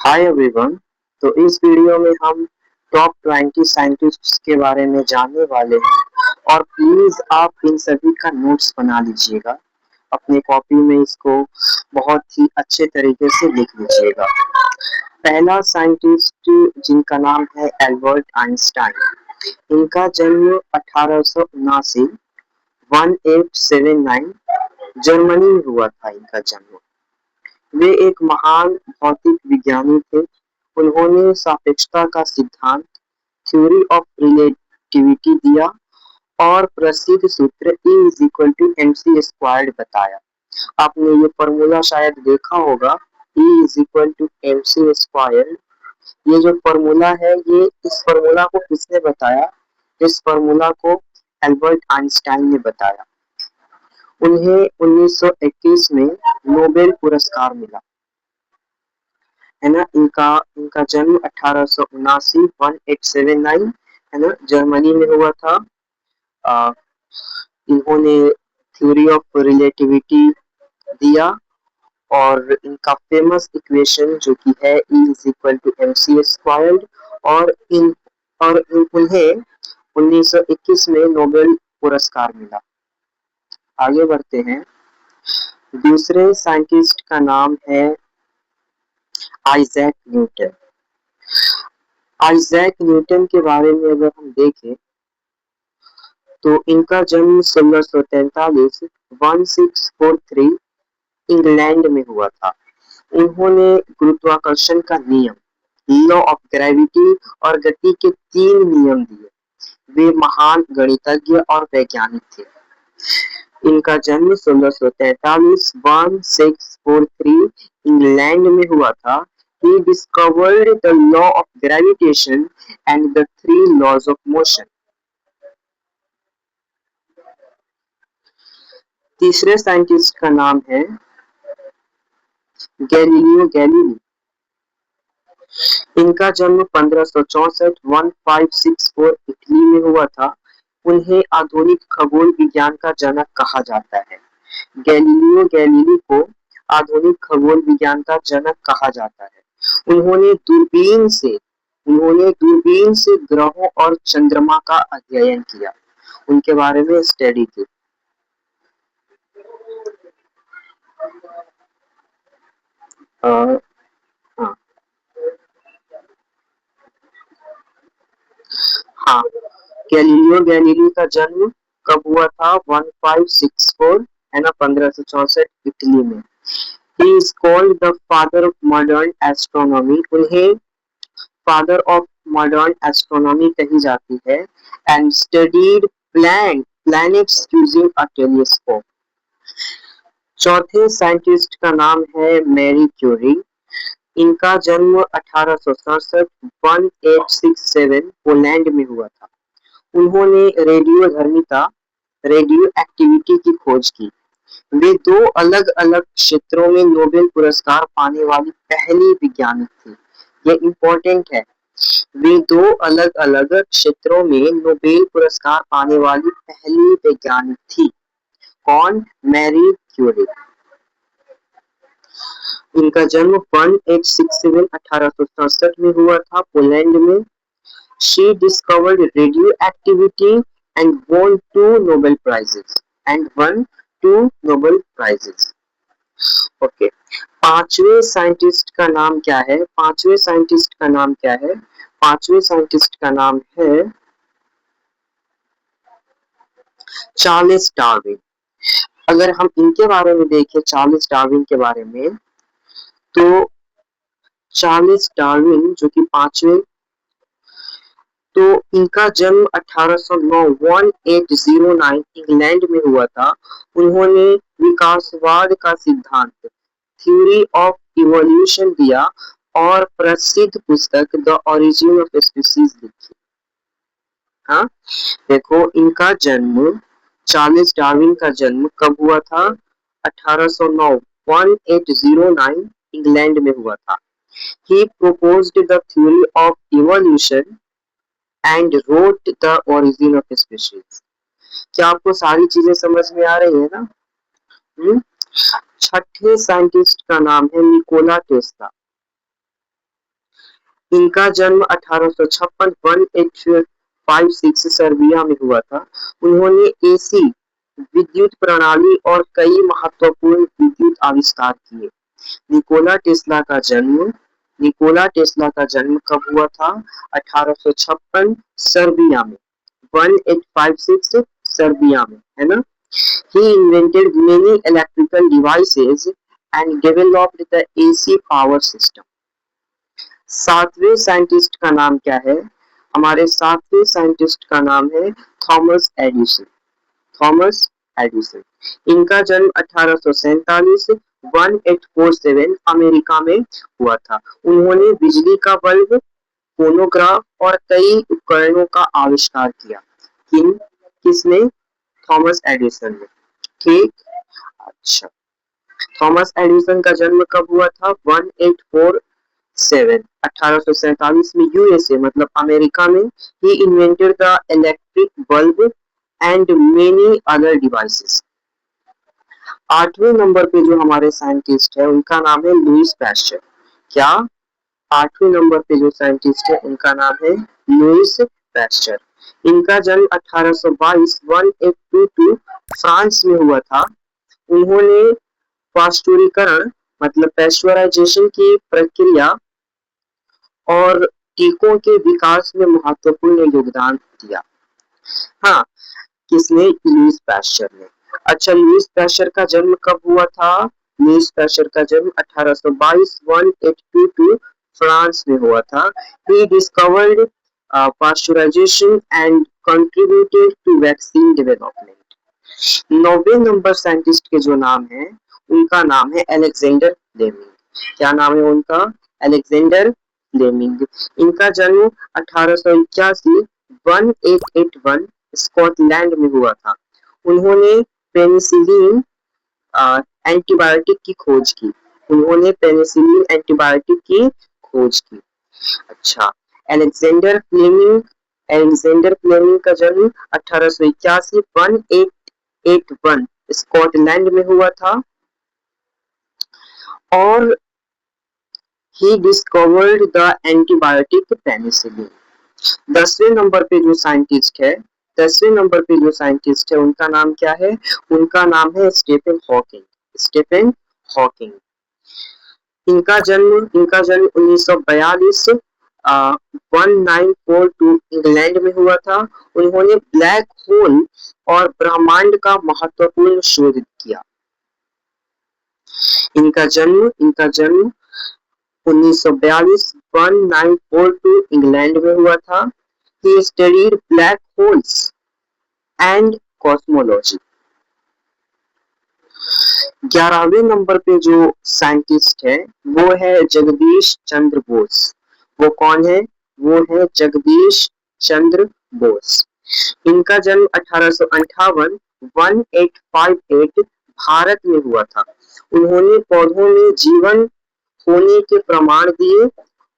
Hi everyone. तो इस video में हम टॉप 20 साइंटिस्ट्स के बारे में जानने वाले हैं और प्लीज आप इन सभी का नोट्स बना लीजिएगा। अपनी कॉपी में इसको बहुत ही अच्छे तरीके से लिख लीजिएगा। पहला साइंटिस्ट जिनका नाम है एल्बर्ट आइंस्टाइन। इनका जन्म 1879 1879 जर्मनी में हुआ था। इनका जन्म, वे एक महान भौतिक विज्ञानी थे। उन्होंने सापेक्षता का सिद्धांत, थ्योरी ऑफ रिलेटिविटी दिया और प्रसिद्ध सूत्र E is equal to mc squared बताया। आपने ये फॉर्मूला शायद देखा होगा, E is equal to mc squared. ये जो फॉर्मूला है, ये इस फॉर्मूला को किसने बताया? इस फॉर्मूला को एल्बर्ट आइंस्टाइन ने बताया। उन्हें 1921 में नोबेल पुरस्कार मिला, है ना। इनका इनका जन्म 1879 है ना, जर्मनी में हुआ था। आ, इन्होंने थ्योरी ऑफ रिलेटिविटी दिया और इनका फेमस इक्वेशन जो कि है E is equal to mc squared, और उन्हें 1921 में नोबेल पुरस्कार मिला। आगे बढ़ते हैं। दूसरे साइंटिस्ट का नाम है आइजैक न्यूटन। आइजैक न्यूटन के बारे में अगर हम देखें तो इनका जन्म 1643 1643 इंग्लैंड में हुआ था। इन्होंने गुरुत्वाकर्षण का नियम, लॉ ऑफ ग्रेविटी और गति के 3 नियम दिए। वे महान गणितज्ञ और वैज्ञानिक थे। इनका जन्म 1643 1643 इंग्लैंड में हुआ था। He discovered the law of gravitation and the 3 laws of motion. तीसरे साइंटिस्ट का नाम है गैलीलियो गैलीली। इनका जन्म 1564 1564 इटली में हुआ था। उन्हें आधुनिक खगोल विज्ञान का जनक कहा जाता है। गैलीलियो गैलीली को आधुनिक खगोल विज्ञान का जनक कहा जाता है। उन्होंने दूरबीन से ग्रहों और चंद्रमा का अध्ययन किया, उनके बारे में स्टडी की। हाँ, हाँ, गैलीलियो गैलीली का जन्म कब हुआ था? 1564, है ना, 1564 इटली में। He is called the father of modern astronomy. उन्हें फादर ऑफ मॉडर्न एस्ट्रोनॉमी कही जाती है। And studied planets using a telescope. चौथे साइंटिस्ट का नाम है मैरी क्यूरी। इनका जन्म 1867 1867 पोलैंड में हुआ था। उन्होंने रेडियोधर्मिता, रेडियो एक्टिविटी की खोज की। वे 2 अलग अलग क्षेत्रों में नोबेल पुरस्कार पाने वाली पहली वैज्ञानिक थी। ये इम्पोर्टेंट है। वे 2 अलग अलग क्षेत्रों में नोबेल पुरस्कार पाने वाली पहली वैज्ञानिक थी। कौन? Marie Curie. इनका जन्म 1867 1867 में हुआ था पोलैंड में। She discovered radioactivity and won 2 Nobel Prizes. Okay, पांचवें साइंटिस्ट का नाम क्या है? पांचवें साइंटिस्ट का नाम क्या है? पांचवें साइंटिस्ट का नाम है चार्ल्स डार्विन। अगर हम इनके बारे में देखें, चार्ल्स डार्विन के बारे में, तो चार्ल्स डार्विन जो कि पांचवें, तो इनका जन्म 1809 1809 इंग्लैंड में हुआ था। उन्होंने विकासवाद का सिद्धांत, थ्योरी ऑफ इवोल्यूशन दिया और प्रसिद्ध पुस्तक द ओरिजिन ऑफ स्पीसीज लिखी। हाँ, देखो, इनका जन्म, चार्ल्स डार्विन का जन्म कब हुआ था? 1809 1809 इंग्लैंड में हुआ था। He proposed the theory of evolution and wrote the origin of species. क्या आपको सारी चीजें समझ में आ रही है ना? छठे साइंटिस्ट का नाम है निकोला टेस्ला। इनका जन्म 1856 1856 सर्बिया में हुआ था। उन्होंने एसी विद्युत प्रणाली और कई महत्वपूर्ण विद्युत आविष्कार किए। निकोला टेस्ला का जन्म निकोला टेस्ला का जन्म कब हुआ था? 1856 सर्बिया में, 1856 सर्बिया में, है ना। He invented many electrical devices and developed the AC power system. सातवें साइंटिस्ट का नाम क्या है? हमारे सातवें साइंटिस्ट का नाम है थॉमस एडिसन। Thomas Edison. इनका जन्म 1847 1847 अमेरिका में हुआ था। उन्होंने बिजली का बल्ब, फोनोग्राफ और कई उपकरणों का आविष्कार किया। किसने? थॉमस एडिसन ने। ठीक। अच्छा, थॉमस एडिसन का जन्म कब हुआ था? 1847 में यूएसए मतलब अमेरिका में। He invented the electric bulb and many other devices. 8वें नंबर पे जो हमारे साइंटिस्ट है उनका नाम है लुईस पैस्चर। क्या? 8वें नंबर पे जो साइंटिस्ट है उनका नाम है लुईस पैस्चर। इनका जन्म 1822 1822 फ्रांस में हुआ था। उन्होंने पास्चुरीकरण मतलब पेस्चुराइजेशन की प्रक्रिया और टीकों के विकास में महत्वपूर्ण योगदान दिया। हाँ, किसने? लुईस पैस्चर ने। अच्छा, लुईस पैस्चर का जन्म कब हुआ था? लुईस पैस्चर का जन्म 1822 1822 फ्रांस में हुआ था। He discovered pasteurization and contributed to vaccine development. 9वें नंबर साइंटिस्ट के जो नाम है उनका नाम है अलेक्जेंडर फ्लेमिंग। क्या नाम है उनका? Alexander Fleming. इनका जन्म 1881 1881 स्कॉटलैंड में हुआ था। उन्होंने पेनिसिलिन एंटीबायोटिक की खोज की। उन्होंने पेनिसिलिन एंटीबायोटिक की खोज की। अच्छा, अलेक्जेंडर फ्लेमिंग का जन्म 1881 1881 स्कॉटलैंड में हुआ था और he discovered the antibiotic penicillin। 10वें नंबर पे जो साइंटिस्ट है 10वें नंबर पे जो साइंटिस्ट है उनका नाम क्या है? उनका नाम है स्टीफन हॉकिंग। Stephen Hawking. इनका जन्म 1942 1942 इंग्लैंड में हुआ था। उन्होंने ब्लैक होल और ब्रह्मांड का महत्वपूर्ण शोध किया। इनका जन्म 1942 1942 इंग्लैंड में हुआ था। He studied black holes and cosmology। 11वें नंबर पे जो साइंटिस्ट है वो है जगदीश चंद्र बोस। वो कौन है? वो है जगदीश चंद्र बोस। इनका जन्म 1858 1858 भारत में हुआ था। उन्होंने पौधों में जीवन होने के प्रमाण दिए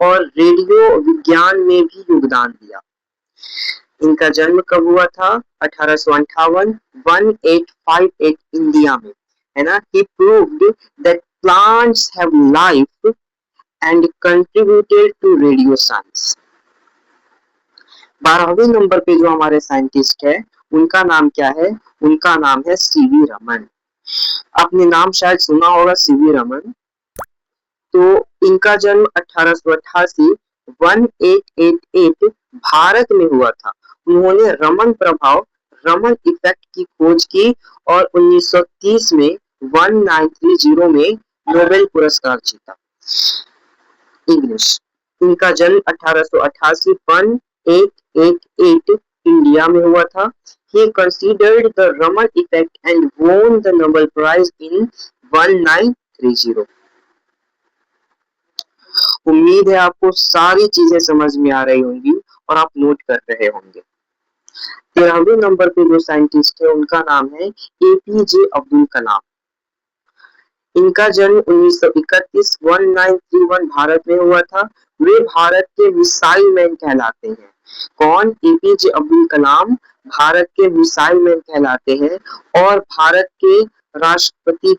और रेडियो विज्ञान में भी योगदान दिया। इनका जन्म कब हुआ था? 1858 1858 इंडिया में, है ना। He proved that plants have life and contributed to radio science। 12वें नंबर पे जो हमारे साइंटिस्ट है उनका नाम क्या है? उनका नाम है सीवी रमन। आपने नाम शायद सुना होगा सीवी रमन। तो इनका जन्म 1888 1888 भारत में हुआ था। उन्होंने रमन प्रभाव रमन इफेक्ट की खोज की और 1930 में 1930 में नोबेल पुरस्कार जीता। इंग्लिश। इनका जन्म 1888 1888 इंडिया में हुआ था। He considered the Raman effect and won the Nobel Prize in 1930। उम्मीद है आपको सारी चीजें समझ में आ रही होंगी और आप नोट कर रहे होंगे। 13वें नंबर पे जो साइंटिस्ट है उनका नाम है एपीजे अब्दुल कलाम। इनका जन्म 1931 1931 भारत में हुआ था। वे भारत के मिसाइल मैन कहलाते हैं। कौन? एपीजे अब्दुल कलाम भारत के मिसाइल मैन कहलाते हैं और भारत के राष्ट्रपति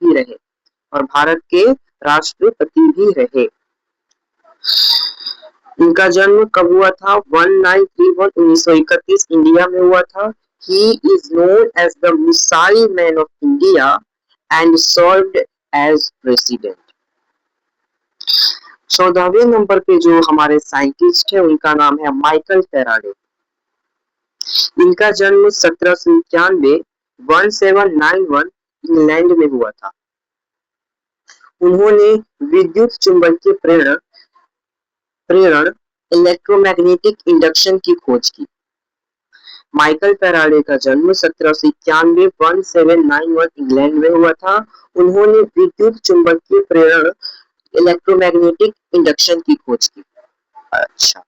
भी रहे। इनका जन्म कब हुआ था? 1931 इंडिया में हुआ था। He is known as the Missile Man of India and served as president. 14वें नंबर पे जो हमारे साइंटिस्ट है उनका नाम है माइकल फैराडे। इनका जन्म 1791 इंग्लैंड में हुआ था। उन्होंने विद्युत चुंबकीय प्रेरण इलेक्ट्रोमैग्नेटिक इंडक्शन की खोज की। माइकल फैराडे का जन्म 1791 इंग्लैंड में हुआ था। उन्होंने विद्युत चुंबकीय प्रेरण इलेक्ट्रोमैग्नेटिक इंडक्शन की खोज की। अच्छा,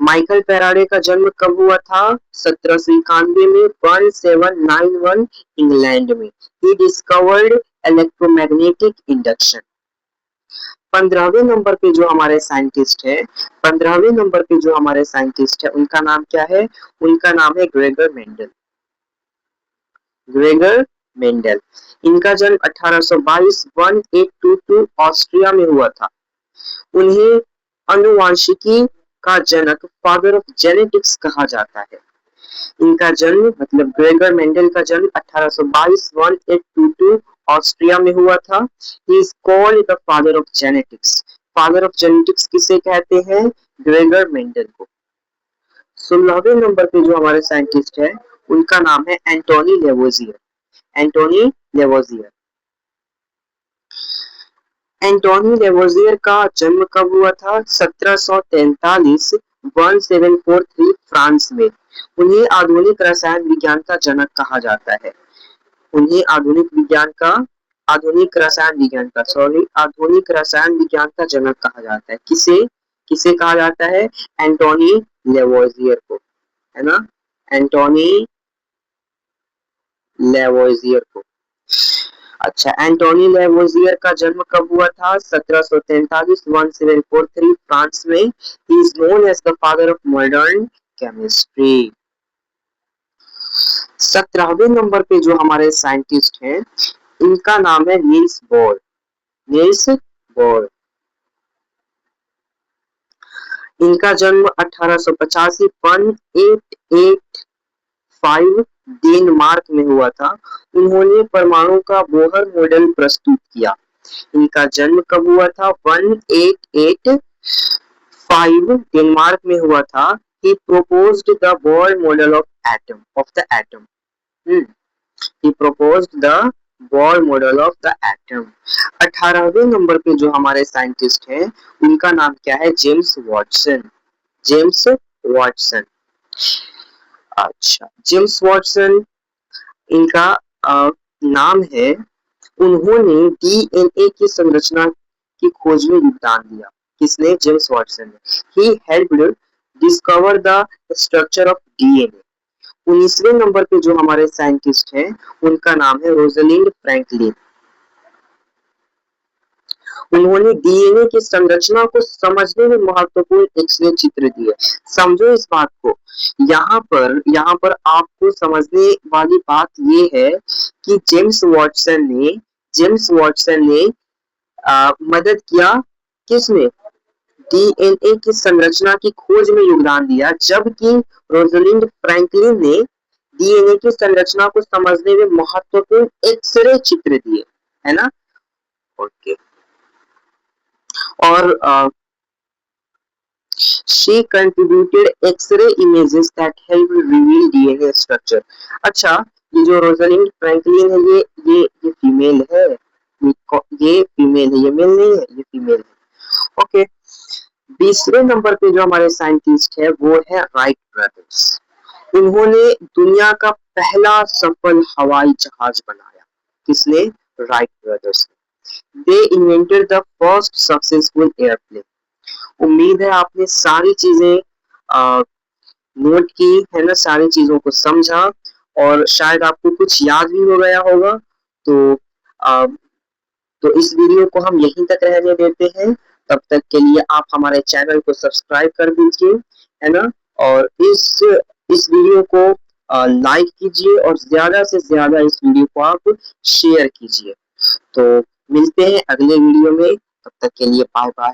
माइकल फैराडे का जन्म कब हुआ था? 1791 में 1791 इंग्लैंड में। He discovered electromagnetic induction. 15वें नंबर पे जो हमारे साइंटिस्ट है 15वें नंबर पे जो हमारे साइंटिस्ट है उनका नाम क्या है? उनका नाम है ग्रेगर मेंडल। Gregor Mendel. इनका जन्म 1822 ऑस्ट्रिया में हुआ था। उन्हें आनुवांशिकी का जनक, फादर ऑफ जेनेटिक्स कहा जाता है। इनका जन्म मतलब ग्रेगर मेंडल का जन्म 1822 ऑस्ट्रिया में हुआ था। He is called the father of genetics. Father of genetics किसे कहते हैं? ग्रेगर मेंडल को। 16वें नंबर पे जो हमारे साइंटिस्ट है उनका नाम है Antoine Lavoisier. Antoine Lavoisier. Antoine Lavoisier का जन्म कब हुआ था? 1743 फ्रांस में। उन्हें आधुनिक रसायन विज्ञान का जनक कहा जाता है। उन्हें आधुनिक रसायन विज्ञान का जनक कहा जाता है। किसे कहा जाता है? एंटोनी लेवोजियर को, है ना, एंटोनी लेवोजियर को। अच्छा, एंटोनी लेवोजियर का जन्म कब हुआ था? 1743 फ्रांस में। He is known as the father of modern chemistry. 17वें नंबर पे जो हमारे साइंटिस्ट हैं इनका नाम है नील्स बोर। Niels Bohr. इनका जन्म 1885 डेनमार्क में हुआ था। उन्होंने परमाणु का बोहर मॉडल प्रस्तुत किया। इनका जन्म कब हुआ था? 1885 डेनमार्क में हुआ था। He proposed the Bohr model of the atom. He proposed the Bohr model of the atom. 18वें नंबर पे जो हमारे साइंटिस्ट हैं उनका नाम क्या है? James Watson. James Watson. अच्छा, जेम्स वॉटसन इनका नाम है। उन्होंने डीएनए की संरचना की खोज में योगदान दिया। किसने? जेम्स वॉटसन ने। He helped discover the structure of DNA. 19वें नंबर पे जो हमारे साइंटिस्ट हैं उनका नाम है रोजलिंड फ्रैंकलिन। उन्होंने डीएनए की संरचना को समझने में महत्वपूर्ण एक्स-रे चित्र दिए। समझो इस बात को। यहाँ पर आपको समझने वाली बात ये है कि जेम्स वॉटसन ने मदद किया। किसने? डीएनए की संरचना की खोज में योगदान दिया, जबकि रोजलिंड फ्रैंकलिन ने डीएनए की संरचना को समझने में महत्वपूर्ण एक्स-रे चित्र दिए, है ना। ओके। और she contributed X-ray images that helped reveal DNA structure. अच्छा, ये जो रोजलिंड फ्रैंकलिन है ये फीमेल है। ये फीमेल है, ये मेल नहीं है, ये फीमेल है। ओके। 20वें नंबर पे जो हमारे साइंटिस्ट है वो है राइट ब्रदर्स। उन्होंने दुनिया का पहला सफल हवाई जहाज बनाया। किसने? राइट ब्रदर्स ने। They invented the first successful airplane. उम्मीद है आपने सारी चीजें नोट की, है ना, सारी चीजों को समझा और शायद आपको कुछ याद भी हो गया होगा। तो इस वीडियो को हम यहीं तक रहने देते हैं। तब तक के लिए आप हमारे चैनल को सब्सक्राइब कर दीजिए, है ना, और इस वीडियो को लाइक कीजिए और ज्यादा से ज्यादा इस वीडियो को आप शेयर कीजिए। तो मिलते हैं अगले वीडियो में, तब तक के लिए बाय बाय।